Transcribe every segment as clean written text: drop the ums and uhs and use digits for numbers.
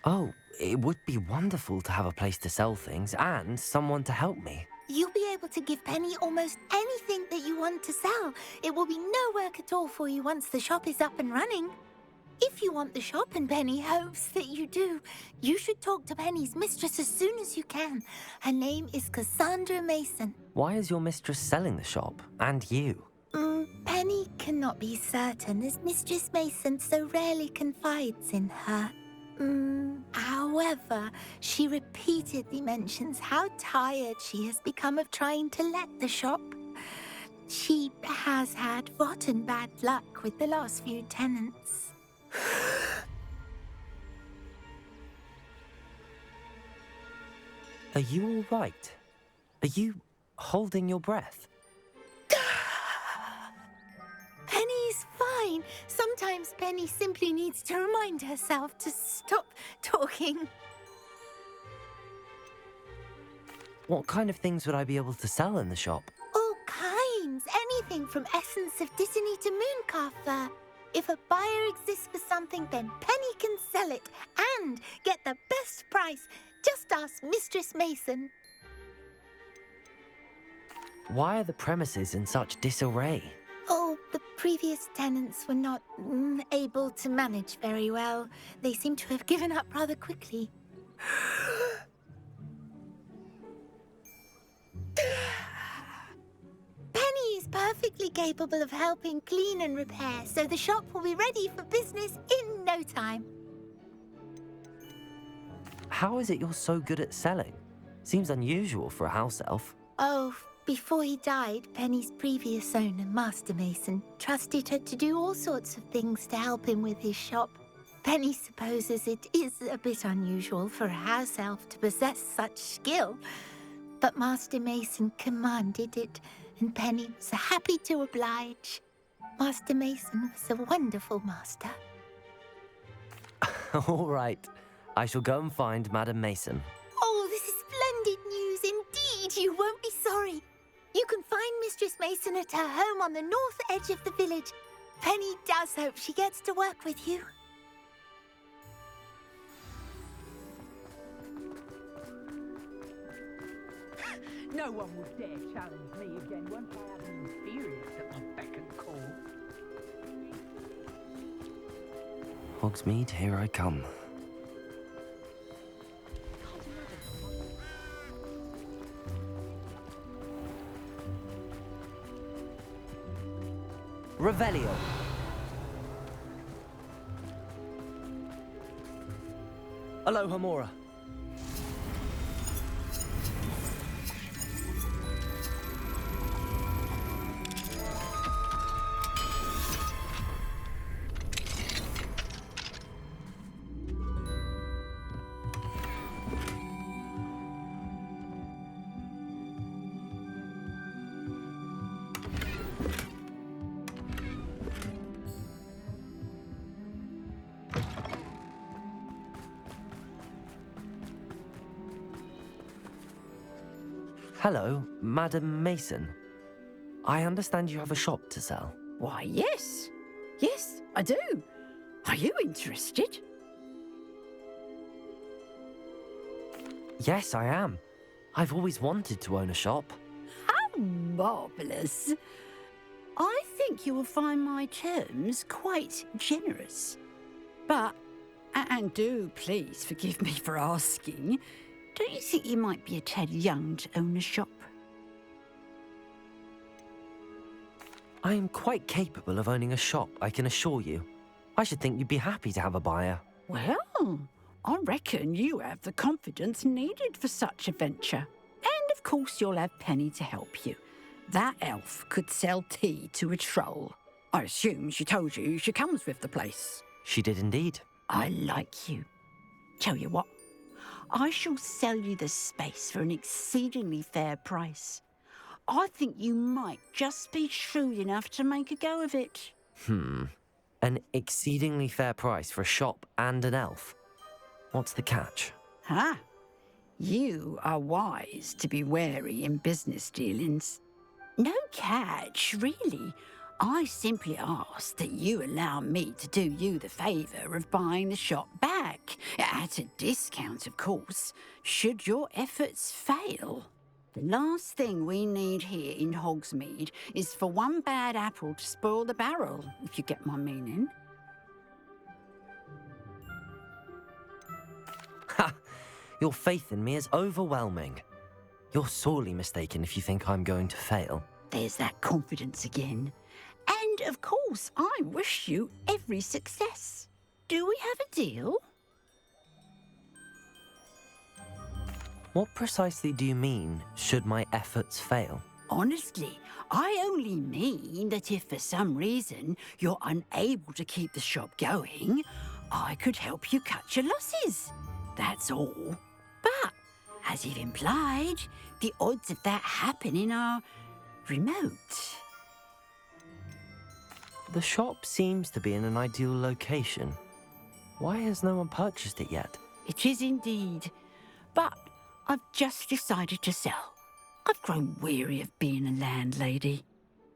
Oh, it would be wonderful to have a place to sell things and someone to help me. You'll be able to give Penny almost anything that you want to sell. It will be no work at all for you once the shop is up and running. If you want the shop and Penny hopes that you do, you should talk to Penny's mistress as soon as you can. Her name is Cassandra Mason. Why is your mistress selling the shop? And you? Penny cannot be certain as Mistress Mason so rarely confides in her. However, she repeatedly mentions how tired she has become of trying to let the shop. She has had rotten bad luck with the last few tenants. Are you all right? Are you holding your breath? Penny's fine. Sometimes Penny simply needs to remind herself to stop talking. What kind of things would I be able to sell in the shop? All kinds. Anything from essence of Disney to mooncalf fur. If a buyer exists for something, then Penny can sell it and get the best price. Just ask Mistress Mason. Why are the premises in such disarray? Oh, the previous tenants were not able to manage very well. They seem to have given up rather quickly. Penny is perfectly capable of helping clean and repair, so the shop will be ready for business in no time. How is it you're so good at selling? Seems unusual for a house elf. Oh, before he died, Penny's previous owner, Master Mason, trusted her to do all sorts of things to help him with his shop. Penny supposes it is a bit unusual for a house elf to possess such skill, but Master Mason commanded it, and Penny was happy to oblige. Master Mason was a wonderful master. All right. I shall go and find Madam Mason. Oh, this is splendid news indeed. You won't be sorry. You can find Mistress Mason at her home on the north edge of the village. Penny does hope she gets to work with you. No one will dare challenge me again once I have an inferior at my beck and call. Hogsmeade, here I come. Revelio. Alohomora. Hello, Madam Mason. I understand you have a shop to sell. Why, yes. Yes, I do. Are you interested? Yes, I am. I've always wanted to own a shop. How marvellous. I think you will find my terms quite generous. But, and do please forgive me for asking, don't you think you might be a tad young to own a shop? I am quite capable of owning a shop, I can assure you. I should think you'd be happy to have a buyer. Well, I reckon you have the confidence needed for such a venture. And of course you'll have Penny to help you. That elf could sell tea to a troll. I assume she told you she comes with the place. She did indeed. I like you. Tell you what, I shall sell you the space for an exceedingly fair price. I think you might just be shrewd enough to make a go of it. An exceedingly fair price for a shop and an elf. What's the catch? Ah, you are wise to be wary in business dealings. No catch, really. I simply ask that you allow me to do you the favour of buying the shop back at At a discount, of course, should your efforts fail. The last thing we need here in Hogsmeade is for one bad apple to spoil the barrel, if you get my meaning. Ha! Your faith in me is overwhelming. You're sorely mistaken if you think I'm going to fail. There's that confidence again. And, of course, I wish you every success. Do we have a deal? What precisely do you mean, should my efforts fail? Honestly, I only mean that if for some reason you're unable to keep the shop going, I could help you cut your losses. That's all. But, as you've implied, the odds of that happening are remote. The shop seems to be in an ideal location. Why has no one purchased it yet? It is indeed. But I've just decided to sell. I've grown weary of being a landlady.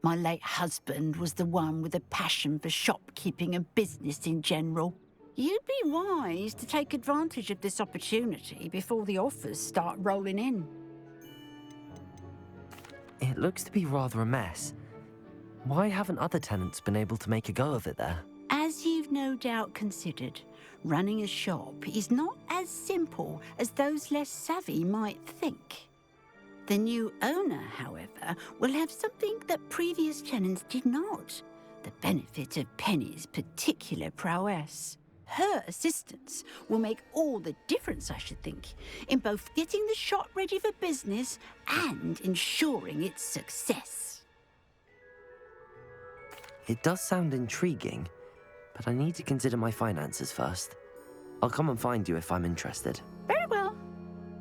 My late husband was the one with a passion for shopkeeping and business in general. You'd be wise to take advantage of this opportunity before the offers start rolling in. It looks to be rather a mess. Why haven't other tenants been able to make a go of it there? As you've no doubt considered, running a shop is not as simple as those less savvy might think. The new owner, however, will have something that previous tenants did not, the benefit of Penny's particular prowess. Her assistance will make all the difference, I should think, in both getting the shop ready for business and ensuring its success. It does sound intriguing, but I need to consider my finances first. I'll come and find you if I'm interested. Very well,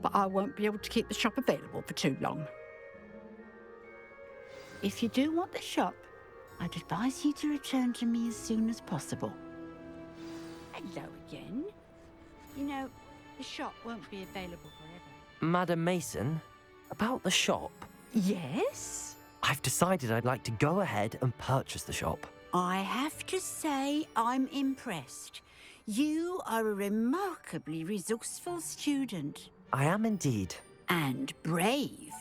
but I won't be able to keep the shop available for too long. If you do want the shop, I'd advise you to return to me as soon as possible. Hello again. You know, the shop won't be available forever. Madam Mason, about the shop. Yes? I've decided I'd like to go ahead and purchase the shop. I have to say I'm impressed. You are a remarkably resourceful student. I am indeed. And brave.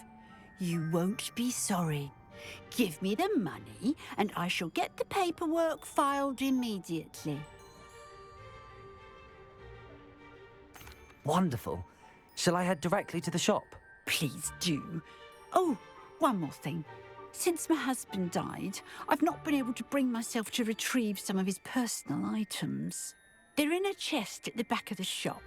You won't be sorry. Give me the money and I shall get the paperwork filed immediately. Wonderful. Shall I head directly to the shop? Please do. Oh, one more thing. Since my husband died, I've not been able to bring myself to retrieve some of his personal items. They're in a chest at the back of the shop.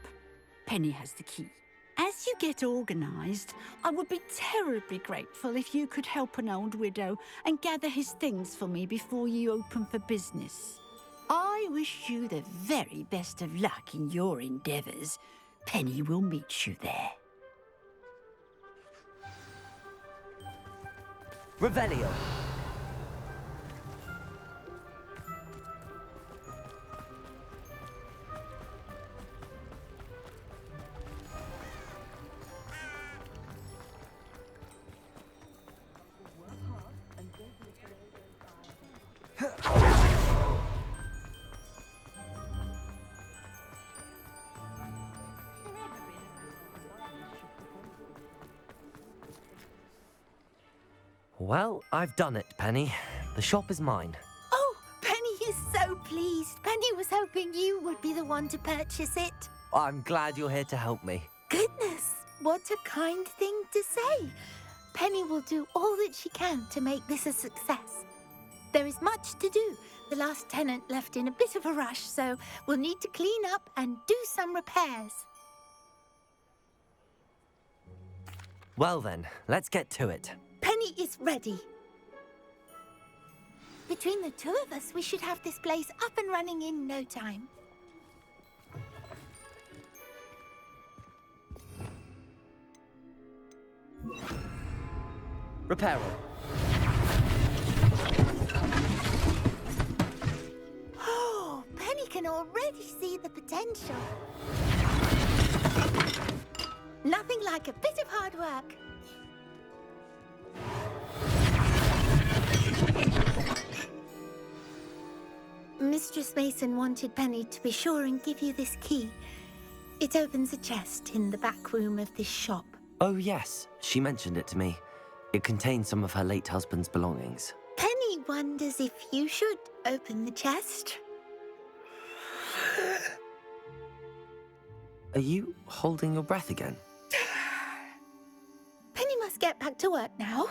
Penny has the key. As you get organised, I would be terribly grateful if you could help an old widow and gather his things for me before you open for business. I wish you the very best of luck in your endeavours. Penny will meet you there. Revelio. Well, I've done it, Penny. The shop is mine. Oh, Penny is so pleased. Penny was hoping you would be the one to purchase it. I'm glad you're here to help me. Goodness, what a kind thing to say. Penny will do all that she can to make this a success. There is much to do. The last tenant left in a bit of a rush, so we'll need to clean up and do some repairs. Well then, let's get to it. Penny is ready. Between the two of us, we should have this place up and running in no time. Reparo. Oh, Penny can already see the potential. Nothing like a bit of hard work. Mistress Mason wanted Penny to be sure and give you this key. It opens a chest in the back room of this shop. Oh, yes. She mentioned it to me. It contains some of her late husband's belongings. Penny wonders if you should open the chest. Are you holding your breath again? Penny must get back to work now.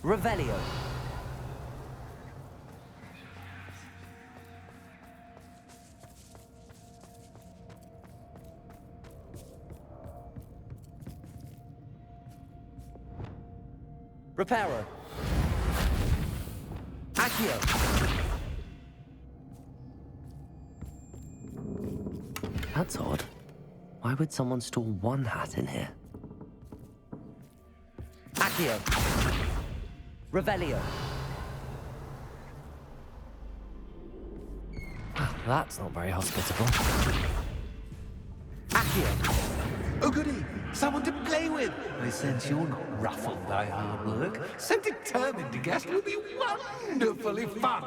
Revelio. Reparo. Accio. That's odd. Why would someone store one hat in here? Accio. Revelio. That's not very hospitable. Accio. Oh, goody! Someone to play with! I sense you're not ruffled by hard work. So determined to guess will be wonderfully fun!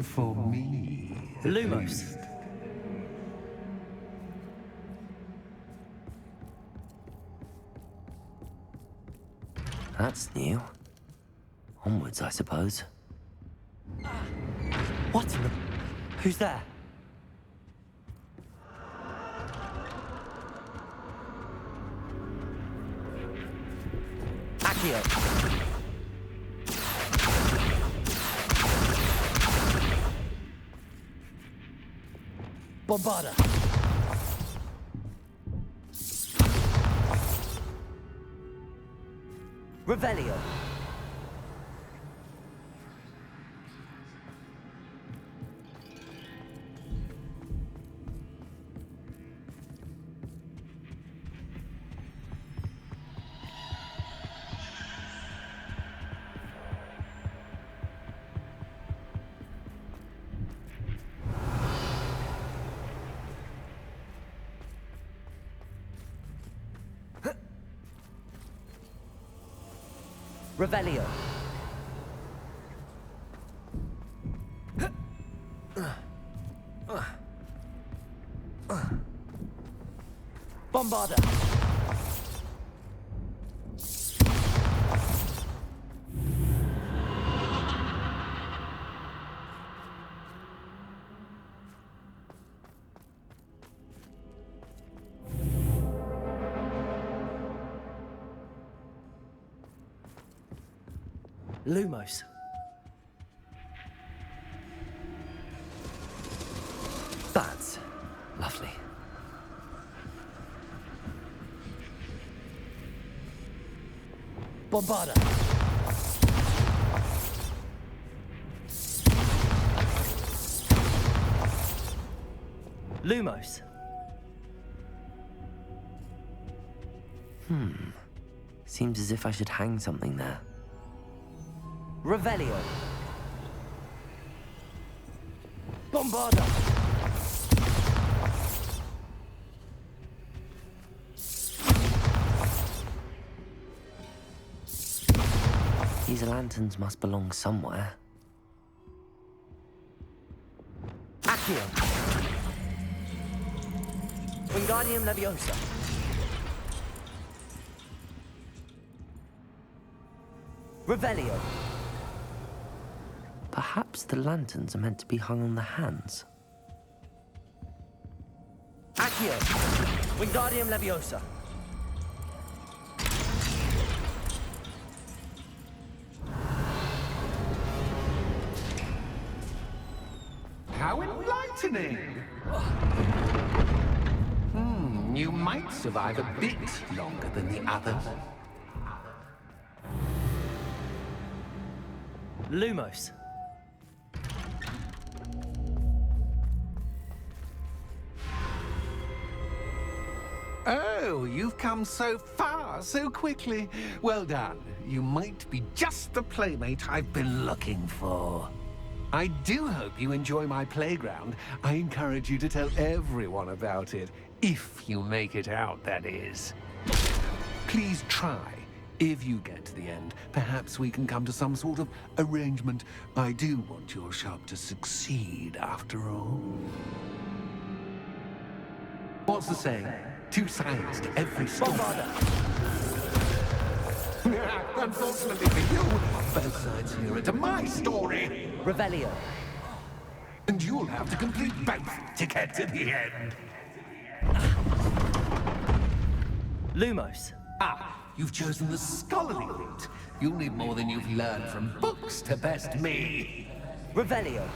For me, at Lumos. least. That's new. Onwards, I suppose. What in the... Who's there? Accio. Bombarda. Revelio. Revelio. Bombarda. Lumos. That's lovely. Bombarda. Lumos. Seems as if I should hang something there. Revelio. Bombarda. These lanterns must belong somewhere. Accio. Wingardium Leviosa. Revelio. Perhaps the lanterns are meant to be hung on the hands. Accio. Wingardium Leviosa. How enlightening! You might survive a bit longer than the others. Lumos. Oh, you've come so far, so quickly. Well done. You might be just the playmate I've been looking for. I do hope you enjoy my playground. I encourage you to tell everyone about it. If you make it out, that is. Please try. If you get to the end, perhaps we can come to some sort of arrangement. I do want your shop to succeed, after all. What's the saying? Two sides to every story. Unfortunately for you, both sides here are to my story. Revelio. And you'll have to complete both to get to the end. Lumos. Ah, you've chosen the scholarly route. You'll need more than you've learned from books to best me. Revelio.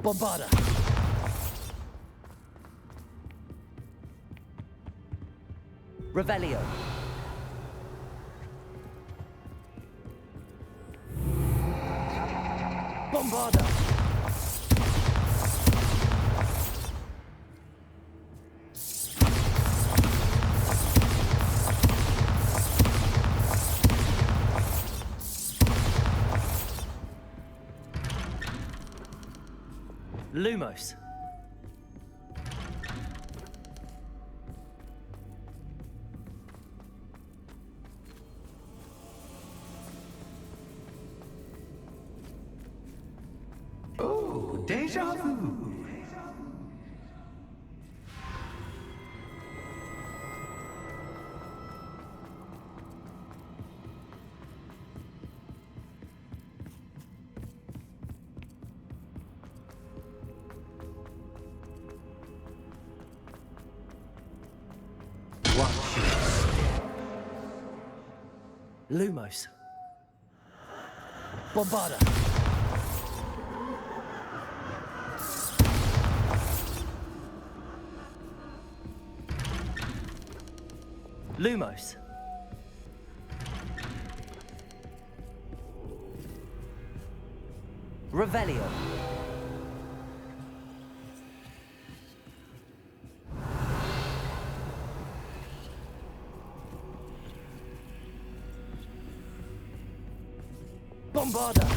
Bombarda. Revelio. Bombarda. Lumos. Oh, déjà vu. Watch your step. Lumos. Bombarda. Lumos. Revelio. Bombarda.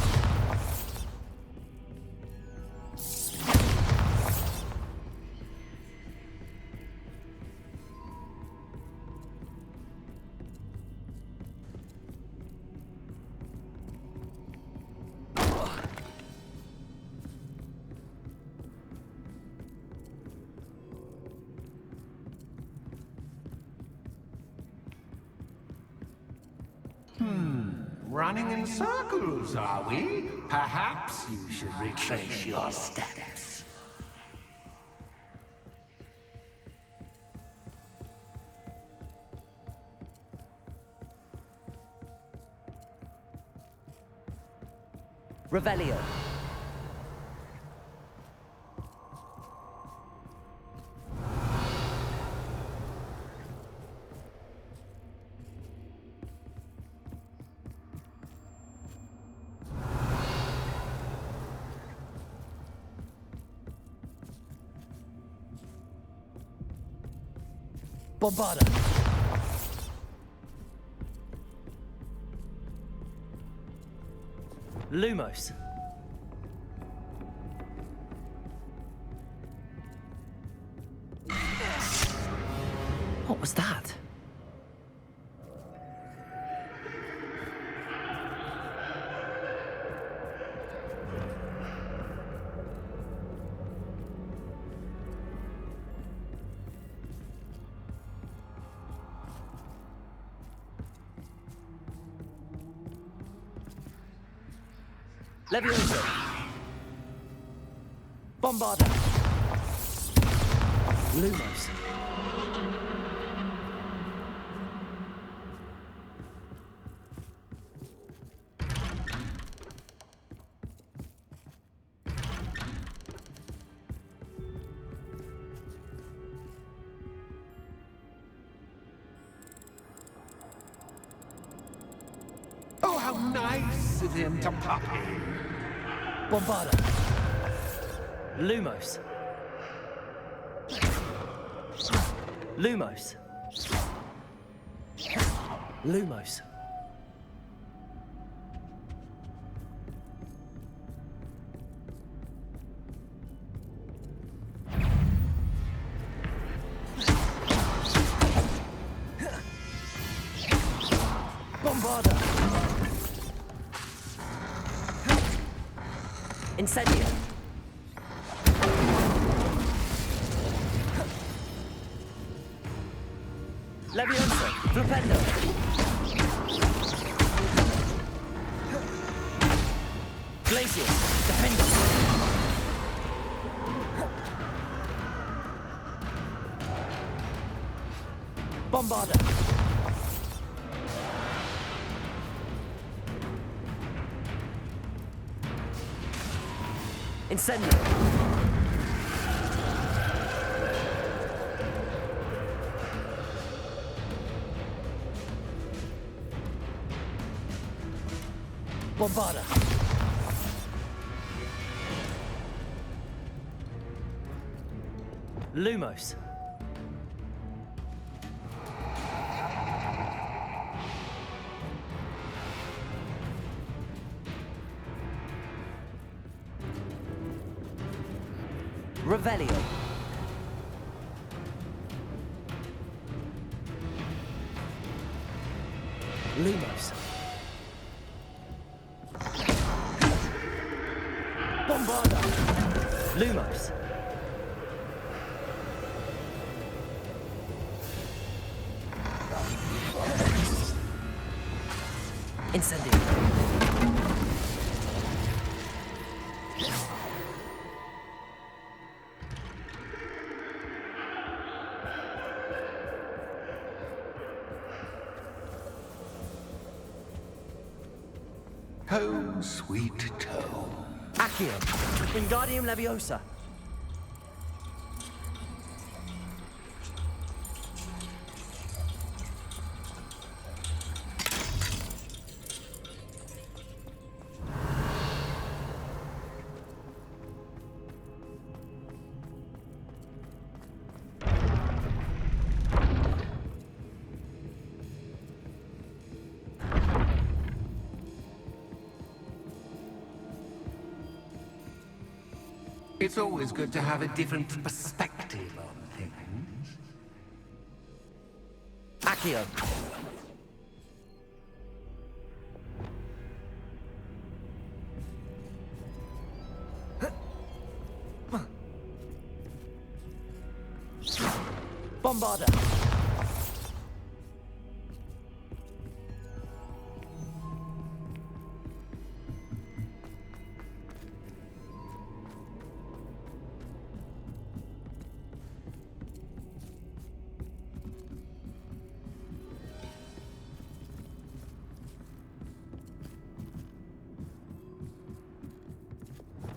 Running in circles, are we? Perhaps you should retrace your steps. Revelio. Bombarda. Lumos. What was that? Leviosa. Bombarda. Lumos. Oh, how nice of him to pop in. Bombarda. Lumos. Lumos. Lumos. Bombarda. Incendio. Leviosa. Flipendo. Glacius. Defendo. Bombarda. Incendio. Bombarda. Lumos. Revelio. Lumos. Bombarda. Lumos. Incendio. Home, sweet home. Accio. Wingardium Leviosa. It's always good to have a different perspective on things. Accio. Bombarda.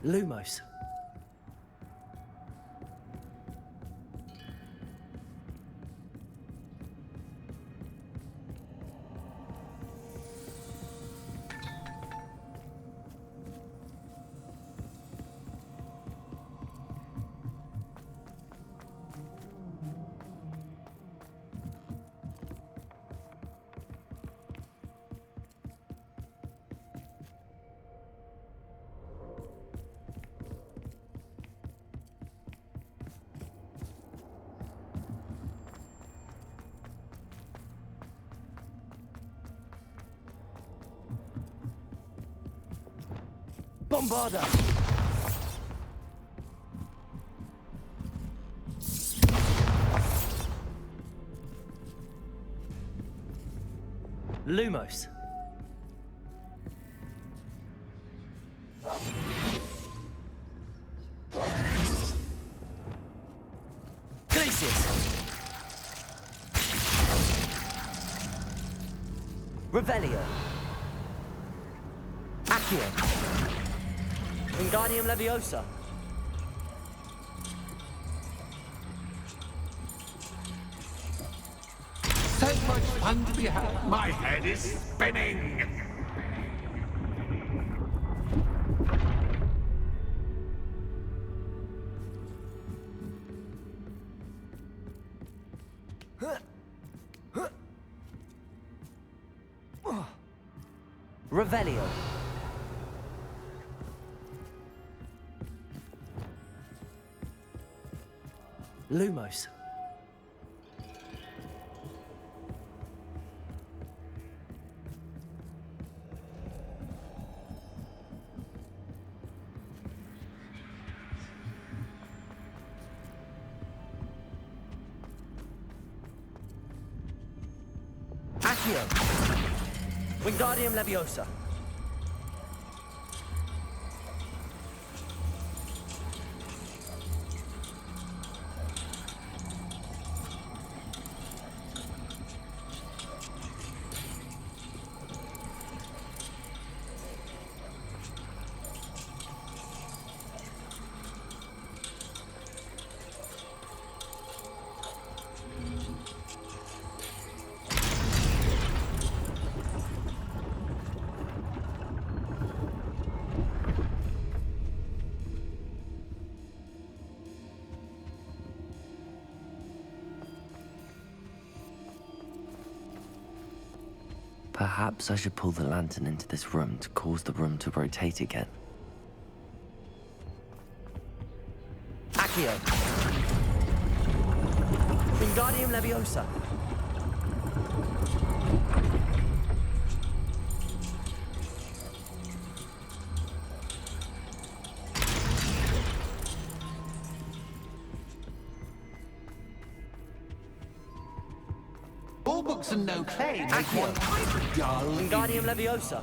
Lumos. Bombarda! Lumos. Glacius. Revelio. Accio. Wingardium Leviosa. So much fun to be had. My head is spinning. Revelio. Lumos. Accio. Wingardium Leviosa. Perhaps I should pull the lantern into this room to cause the room to rotate again. Accio. Wingardium Leviosa. All books and no clay make Accio. one quite dull. Wingardium Leviosa.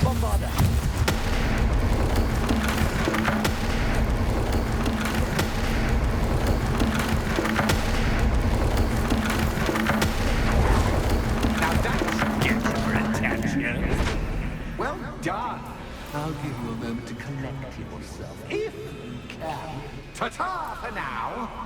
Bombarda. Now that gets your attention. Well done. I'll give you a moment to collect yourself, if you can. Ta-ta for now.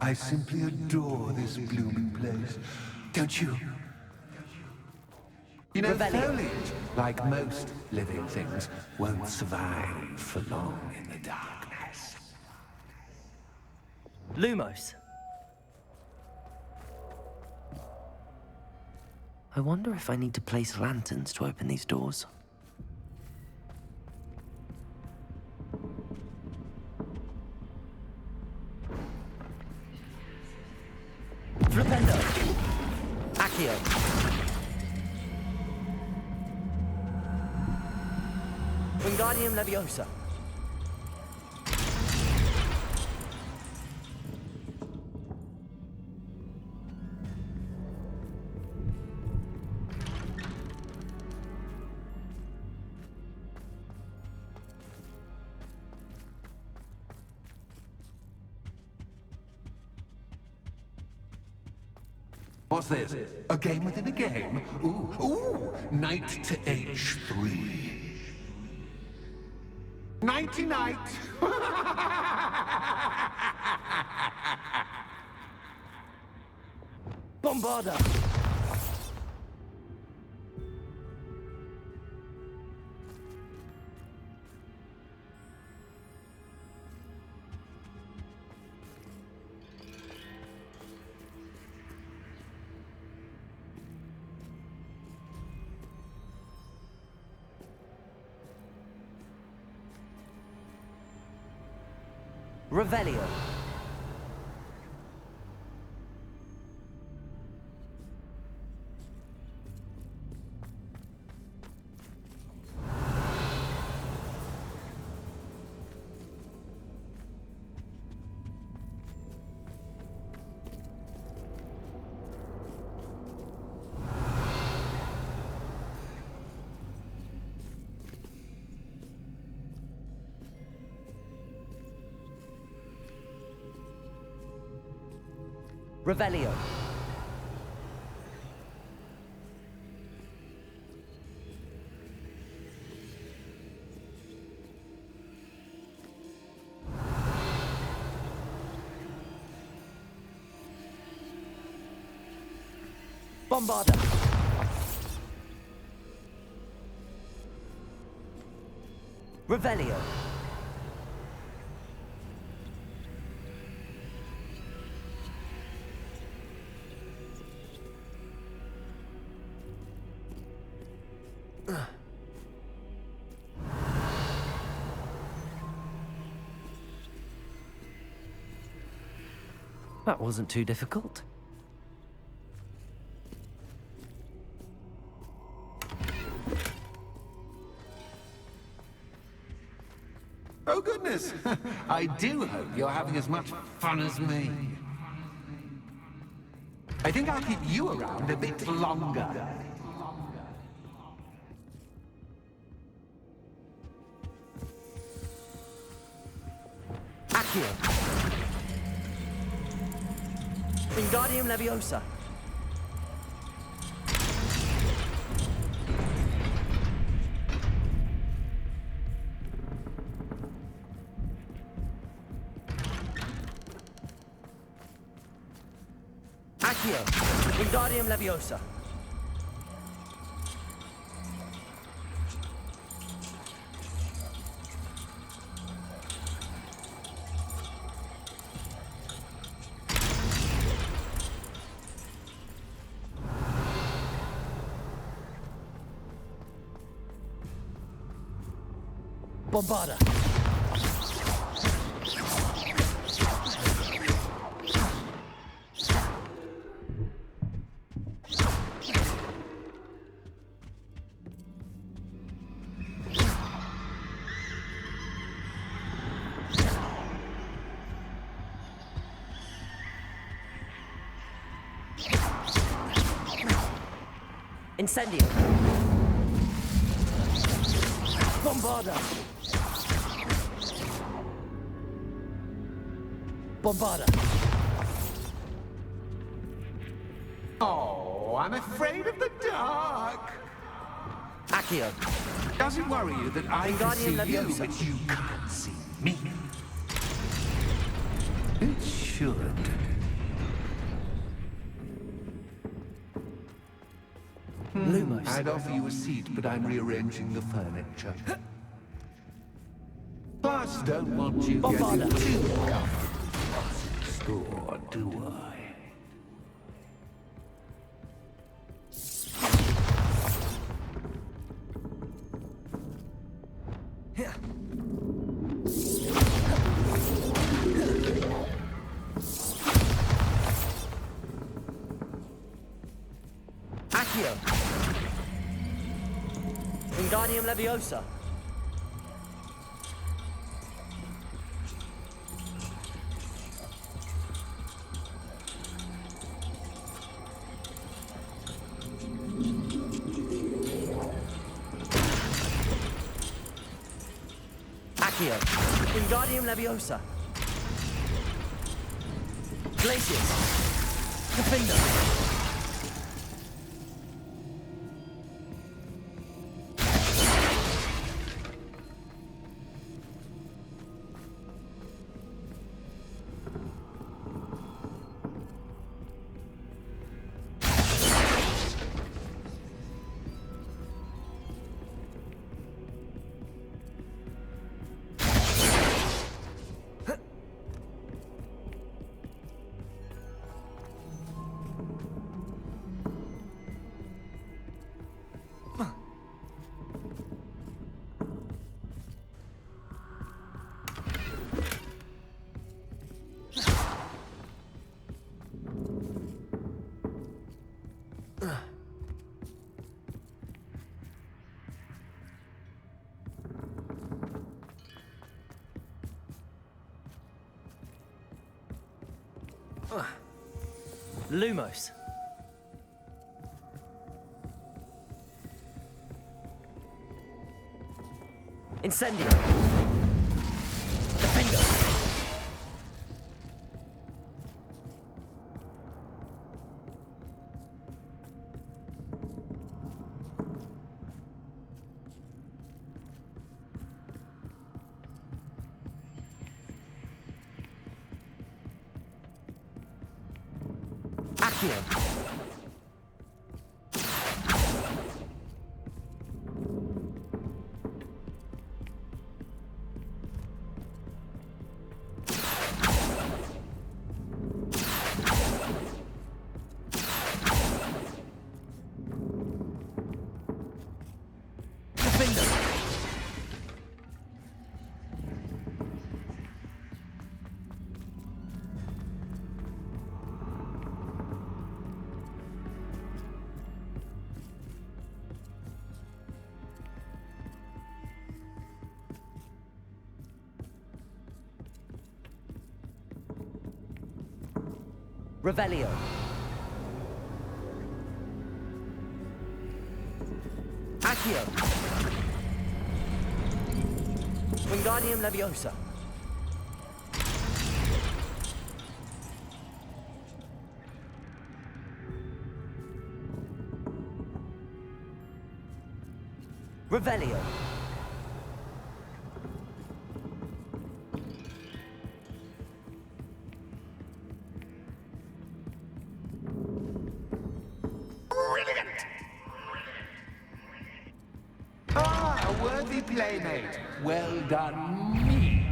I simply adore this blooming place. Don't you? You know, Revelio. foliage, like most living things, won't survive for long in the darkness. Lumos. I wonder if I need to place lanterns to open these doors. Flipendo. Accio. Wingardium Leviosa. What's this? A game within a game? Ooh, knight to h3. Nighty-night! Bombarda! Revelio. Revelio. Bombarda. Revelio. That wasn't too difficult. Oh, goodness! I do hope you're having as much fun as me. I think I'll keep you around a bit longer. Accio. Wingardium Leviosa. Accio. Wingardium Leviosa. Bombarda. Incendio. Bombarda. Bombarda. Oh, I'm afraid of the dark. Accio. Does it worry you that I can see Wingardium you, Leviosa. but you can't see me? It should. Lumos. I'd offer you a seat, but I'm rearranging the furniture. Plus, don't want you Bombarda. getting too comfortable. Score, do I? Accio. Wingardium Leviosa. Accio. Wingardium Leviosa. Glacius. Defender. Lumos. Incendio. Defendo. Accio. Defender. Revelio. Accio. Wingardium Leviosa. Revelio. Ah, a worthy playmate. Well done, me.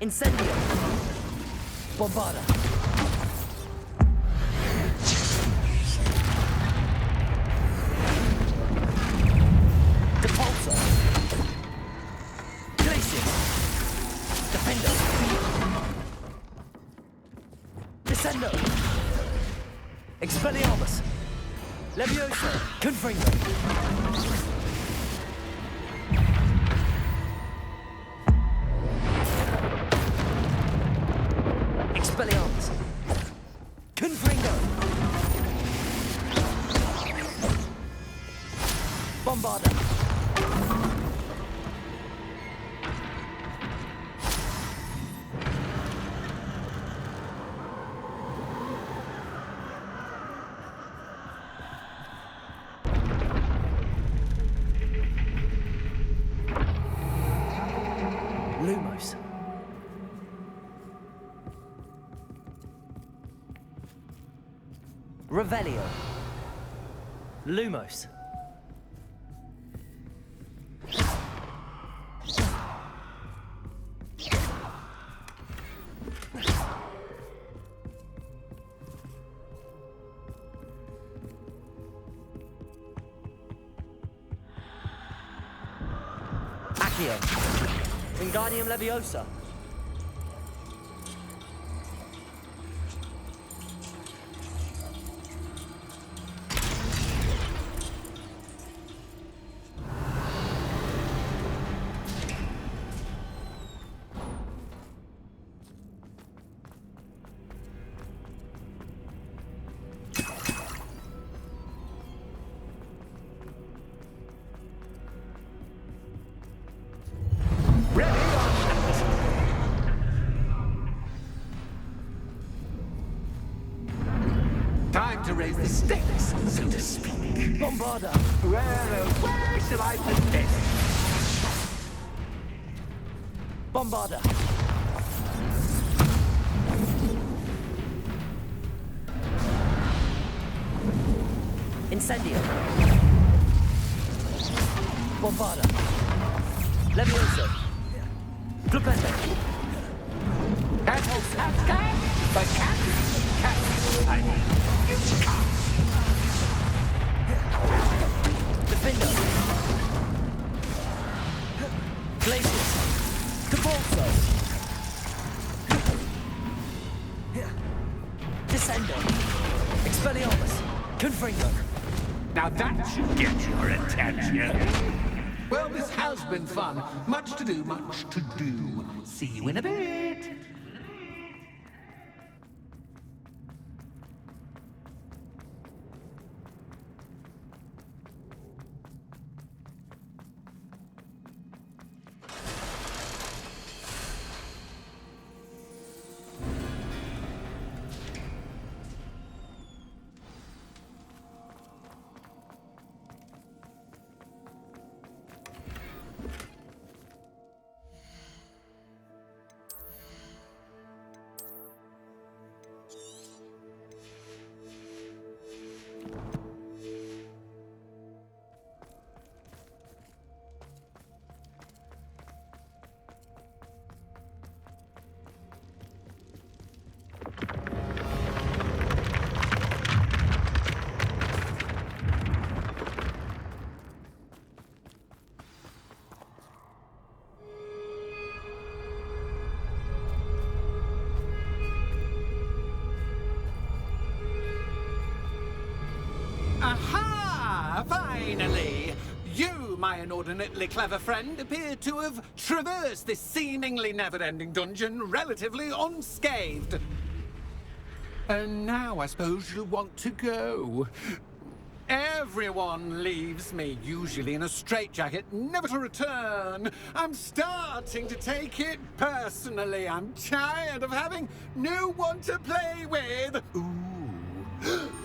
Incendio. Bombarda. Depulso. Glacius. Defender. Descendo. Expelliarmus. Leviosa. Confringo. Expelliarmus. Confringo. Bombarda. Lumos. Revelio. Lumos. Accio. Wingardium Leviosa. Time to raise the stakes, so to speak. Bombarda. Where shall I put this? Bombarda. Incendio. Bombarda. Leviosa. Flipendo. Defendo. Glacius. Depulso. Descendo. Expelliarmus. Confringo. Now that should get your attention. Well, this has been fun. Much to do, much to do. See you in a bit. finally! You, my inordinately clever friend, appear to have traversed this seemingly never-ending dungeon relatively unscathed. And now I suppose you'll want to go. Everyone leaves me, usually in a straitjacket, never to return. I'm starting to take it personally. I'm tired of having no one to play with.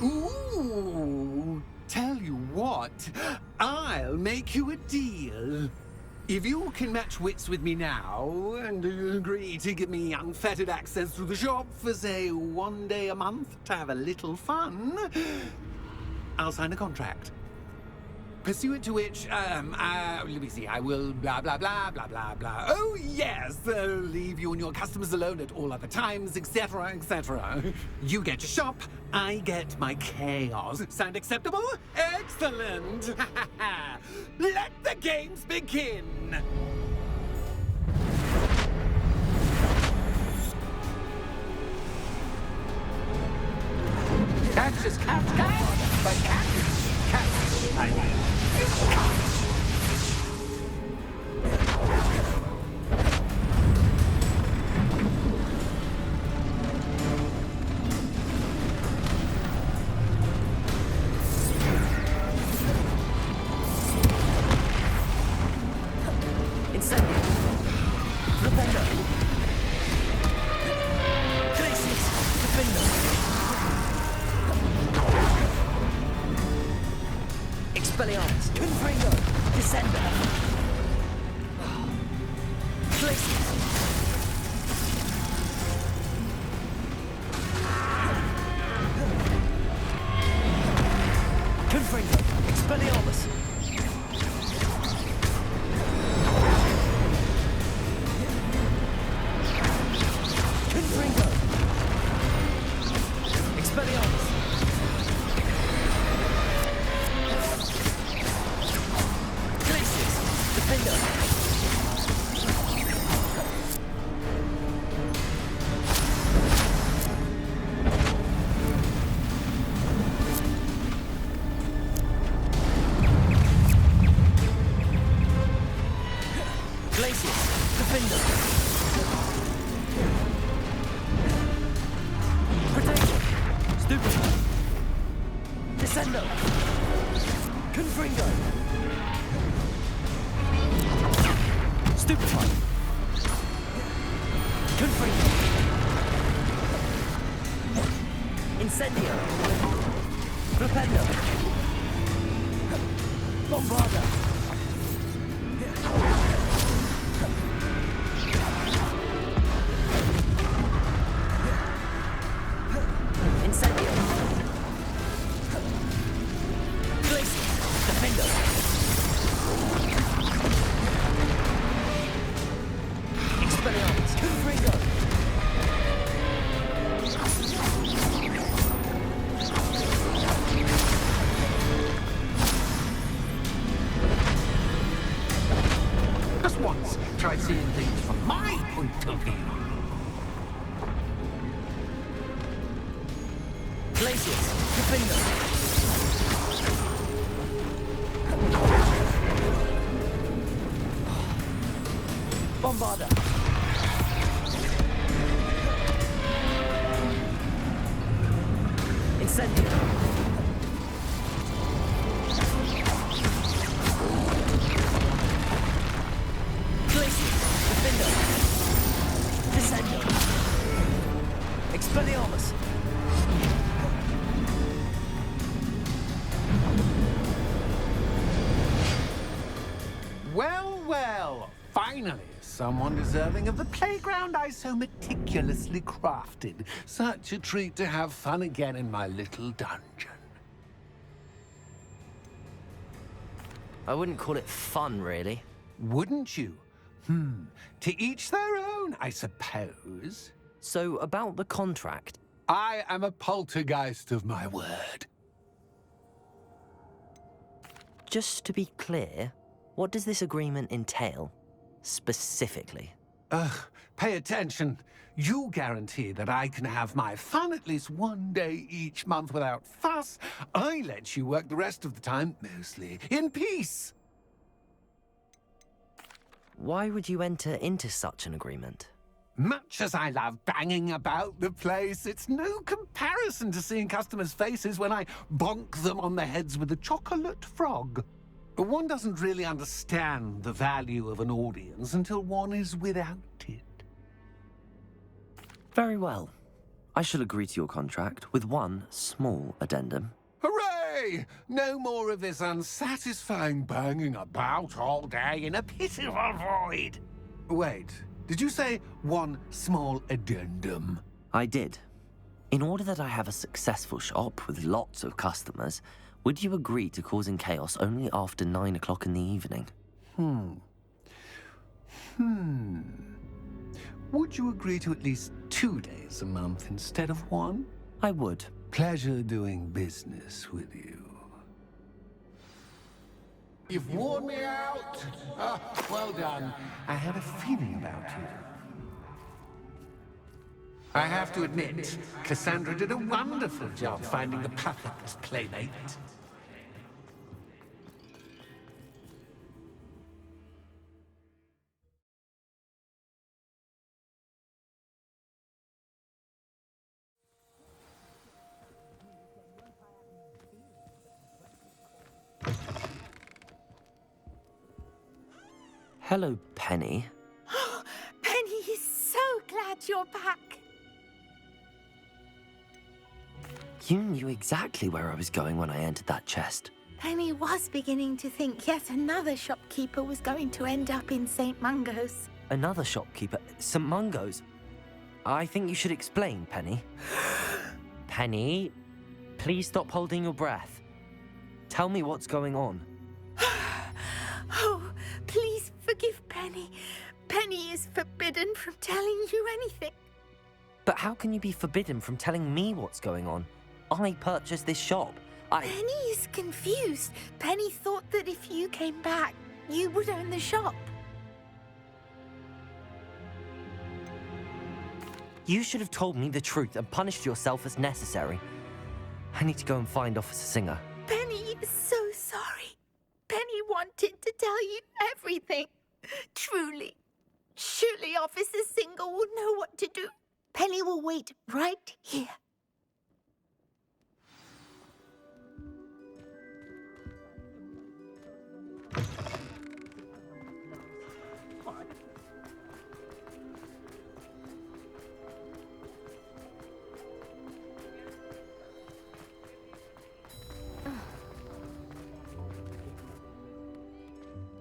Ooh. Tell you what, I'll make you a deal. If you can match wits with me now and agree to give me unfettered access to the shop for, say, 1 day a month to have a little fun, I'll sign a contract. Pursuant to which, let me see, I will blah, blah, blah, blah, blah, blah. Oh, yes, leave you and your customers alone at all other times, etc., etc. You get your shop, I get my chaos. Sound acceptable? Excellent! Let the games begin! That's just cat, but cat, I mean, Incendio. Rependo. Glacius. Defendo. Expelliarmus. Confringo. Descender. Glacius. Confringo. Expelliarmus. Confringo. Expelliarmus. Glacius. Defender. Glacius. Defender. Protection. Stupefy. Descendo. Confringo. Stupefy. Confringo. Incendio. Rependo. Bombarda. Incendio. Glacius. Defendo. Expelliarmus. Confringo. Just once, try seeing things from my point of view. Glacius. Defendo. Bombarda. Incendio. Glacius. Defendo. Descendo. Expelliarmus. Well, finally, someone deserving of the playground I so meticulously crafted. Such a treat to have fun again in my little dungeon. I wouldn't call it fun, really. Wouldn't you? To each their own, I suppose. So, about the contract. I am a poltergeist of my word. Just to be clear, what does this agreement entail? Specifically. Ugh, pay attention. You guarantee that I can have my fun at least one day each month without fuss. I let you work the rest of the time, mostly in peace. Why would you enter into such an agreement? Much as I love banging about the place, it's no comparison to seeing customers' faces when I bonk them on the heads with a chocolate frog. One doesn't really understand the value of an audience until one is without it. Very well. I shall agree to your contract with one small addendum. Hooray! No more of this unsatisfying banging about all day in a pitiful void. Wait, did you say one small addendum? I did. In order that I have a successful shop with lots of customers, would you agree to causing chaos only after 9 o'clock in the evening? Would you agree to at least 2 days a month instead of one? I would. Pleasure doing business with you. You've worn me out. Well done. I had a feeling about you. I have to admit, Cassandra did a wonderful job finding the perfect playmate. Hello, Penny. Penny is so glad you're back. You knew exactly where I was going when I entered that chest. Penny was beginning to think yet another shopkeeper was going to end up in St. Mungo's. Another shopkeeper, St. Mungo's. I think you should explain, Penny. Penny, please stop holding your breath. Tell me what's going on. Oh, please forgive Penny. Penny is forbidden from telling you anything. But how can you be forbidden from telling me what's going on? I purchased this shop. Penny is confused. Penny thought that if you came back, you would own the shop. You should have told me the truth and punished yourself as necessary. I need to go and find Officer Singer. Penny is so sorry. Penny wanted to tell you everything. Truly. Surely Officer Singer will know what to do. Penny will wait right here.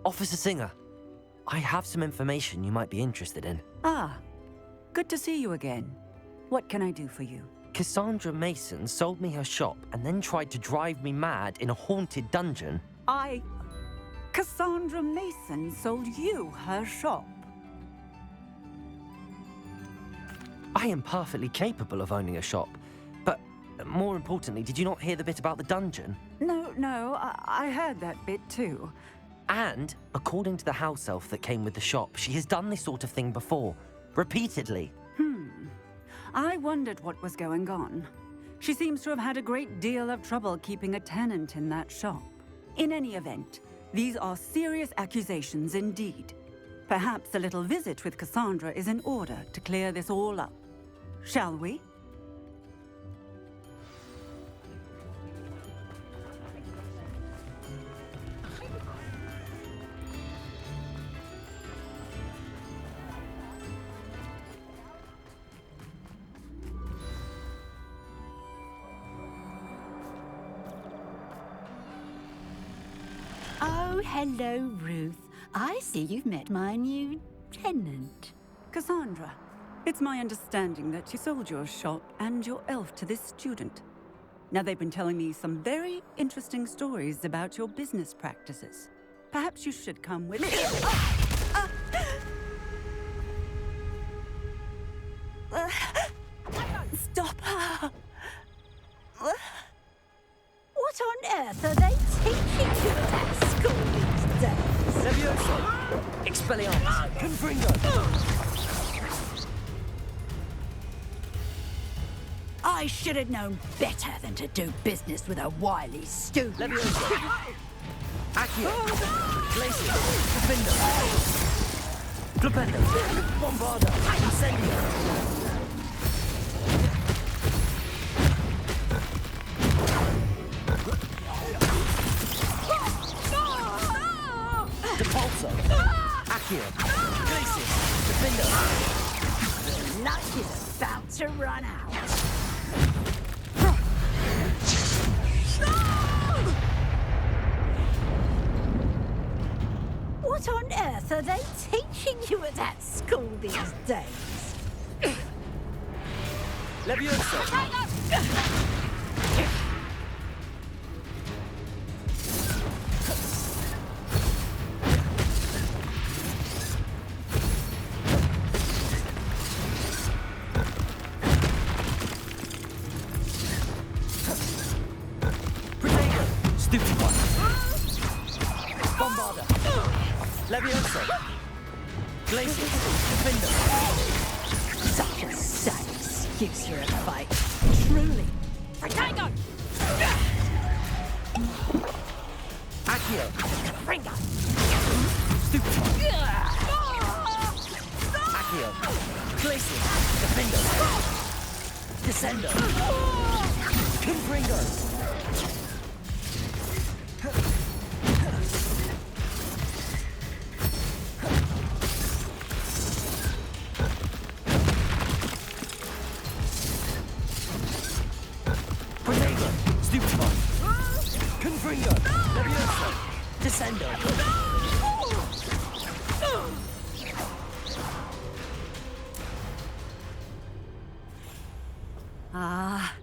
Officer Singer, I have some information you might be interested in. Ah, good to see you again. What can I do for you? Cassandra Mason sold me her shop and then tried to drive me mad in a haunted dungeon. Cassandra Mason sold you her shop. I am perfectly capable of owning a shop, but more importantly, did you not hear the bit about the dungeon? No, I heard that bit too. And, according to the house elf that came with the shop, she has done this sort of thing before, repeatedly. I wondered what was going on. She seems to have had a great deal of trouble keeping a tenant in that shop. In any event, these are serious accusations indeed. Perhaps a little visit with Cassandra is in order to clear this all up. Shall we? Oh, hello, Ruth. I see you've met my new tenant. Cassandra, it's my understanding that you sold your shop and your elf to this student. Now, they've been telling me some very interesting stories about your business practices. Perhaps you should come with me. Stop her! What on earth are they teaching you at school these days? Levioso! Expelliarmus! Confringo! I should have known better than to do business with a wily student. Leviosa! Accio! Glacier! Flipendo! Flipendo! Bombarda! Incendio! Depulso! Accio! Glacier! Flipendo! The luck is about to run out. What on earth are they teaching you at that school these days? Leviosa! Protego! Stupid one! Bombarda! Leviosa! Glacier! Defender! Such a sad excuse for a fight. Truly. Protego! Accio! Ringo! Stupid one! Accio! Glacier! Defender! Descendo! Confringo! Protego! Stupid one! Confringo! Leviosa! Descendo! Ah,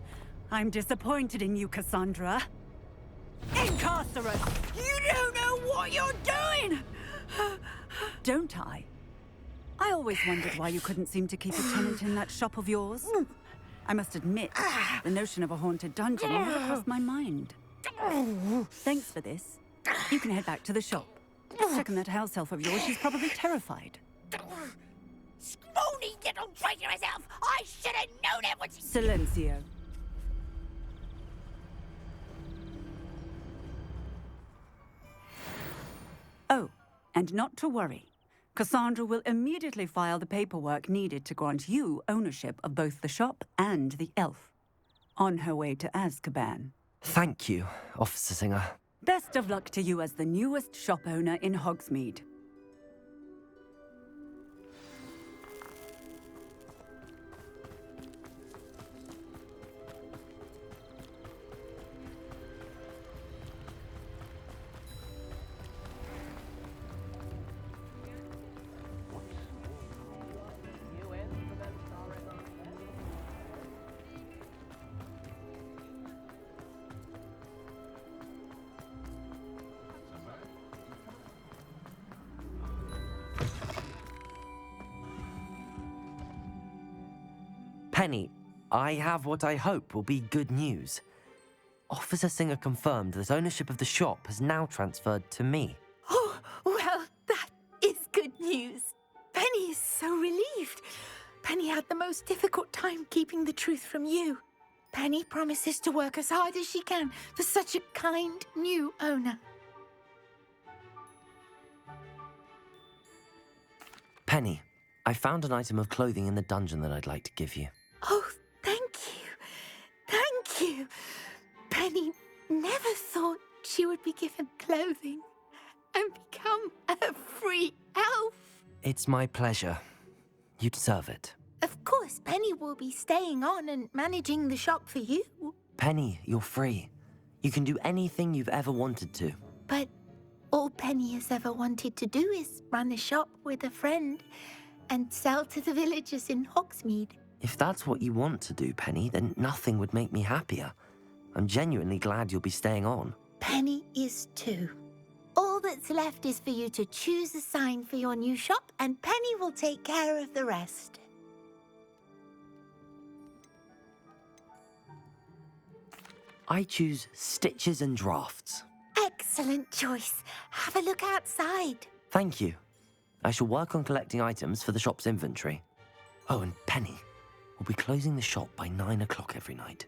I'm disappointed in you, Cassandra. Incarcerate! You don't know what you're doing! Don't I? I always wondered why you couldn't seem to keep a tenant in that shop of yours. I must admit, the notion of a haunted dungeon never crossed my mind. Thanks for this. You can head back to the shop. Checking that house elf of yours, she's probably terrified. Scrawny little traitor herself! I should have known it was... Silencio. Oh, and not to worry. Cassandra will immediately file the paperwork needed to grant you ownership of both the shop and the elf. On her way to Azkaban. Thank you, Officer Singer. Best of luck to you as the newest shop owner in Hogsmeade. Penny, I have what I hope will be good news. Officer Singer confirmed that ownership of the shop has now transferred to me. Oh, well, that is good news. Penny is so relieved. Penny had the most difficult time keeping the truth from you. Penny promises to work as hard as she can for such a kind new owner. Penny, I found an item of clothing in the dungeon that I'd like to give you. Oh, thank you. Thank you. Penny never thought she would be given clothing and become a free elf. It's my pleasure. You deserve it. Of course, Penny will be staying on and managing the shop for you. Penny, you're free. You can do anything you've ever wanted to. But all Penny has ever wanted to do is run a shop with a friend and sell to the villagers in Hogsmeade. If that's what you want to do, Penny, then nothing would make me happier. I'm genuinely glad you'll be staying on. Penny is too. All that's left is for you to choose a sign for your new shop, and Penny will take care of the rest. I choose stitches and drafts. Excellent choice. Have a look outside. Thank you. I shall work on collecting items for the shop's inventory. Oh, and Penny, We'll be closing the shop by 9 o'clock every night.